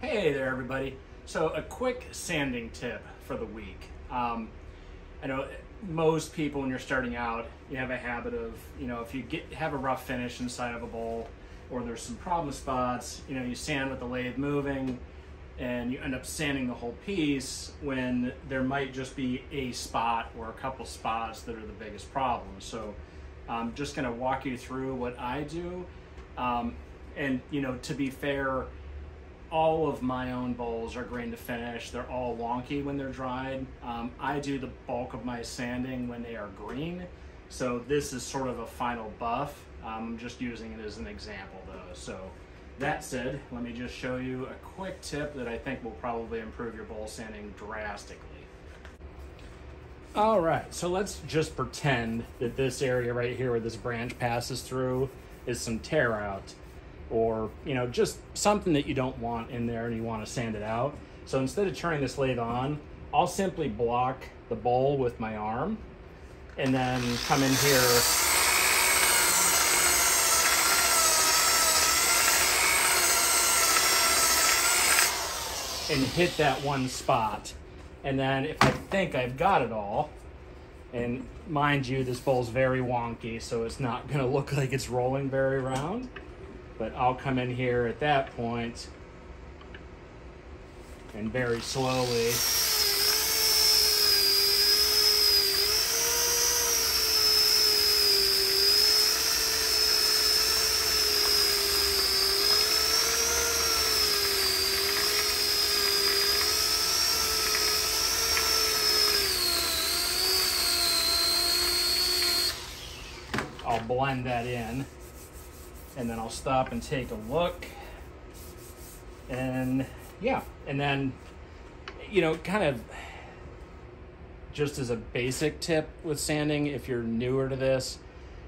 Hey there, everybody. So a quick sanding tip for the week. I know most people, when you're starting out, you have a habit of, if you have a rough finish inside of a bowl or there's some problem spots, you sand with the lathe moving and you end up sanding the whole piece when there might just be a spot or a couple spots that are the biggest problem. So I'm just going to walk you through what I do. And to be fair, all of my own bowls are grain to finish. They're all wonky when they're dried. I do the bulk of my sanding when they are green. So this is sort of a final buff. I'm just using it as an example though. So that said, let me just show you a quick tip that I think will probably improve your bowl sanding drastically. All right, so let's just pretend that this area right here where this branch passes through is some tear out, or just something that you don't want in there and you want to sand it out. So instead of turning this lathe on, I'll simply block the bowl with my arm and then come in here and hit that one spot. And then if I think I've got it all, and mind you, this bowl's very wonky, so it's not gonna look like it's rolling very round. But I'll come in here at that point and very slowly I'll blend that in. And then I'll stop and take a look. And yeah, and then, kind of just as a basic tip with sanding, if you're newer to this,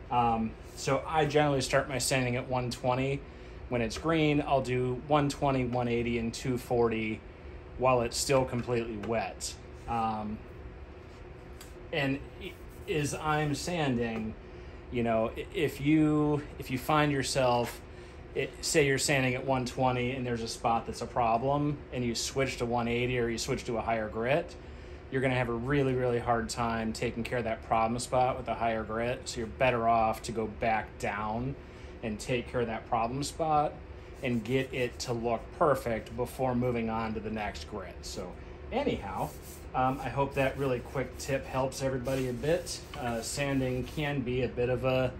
so I generally start my sanding at 120. When it's green, I'll do 120, 180, and 240 while it's still completely wet. And as I'm sanding, if you find yourself, say you're sanding at 120 and there's a spot that's a problem and you switch to 180 or you switch to a higher grit, you're going to have a really, really hard time taking care of that problem spot with a higher grit. So you're better off to go back down and take care of that problem spot and get it to look perfect before moving on to the next grit. So anyhow, I hope that really quick tip helps everybody a bit. Sanding can be a bit of a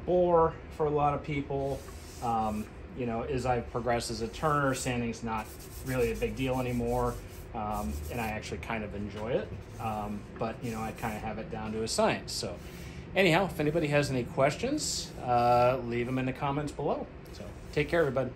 bore for a lot of people. As I've progressed as a turner, sanding's not really a big deal anymore, and I actually kind of enjoy it. But I kind of have it down to a science. So anyhow, if anybody has any questions, leave them in the comments below. So take care, everybody.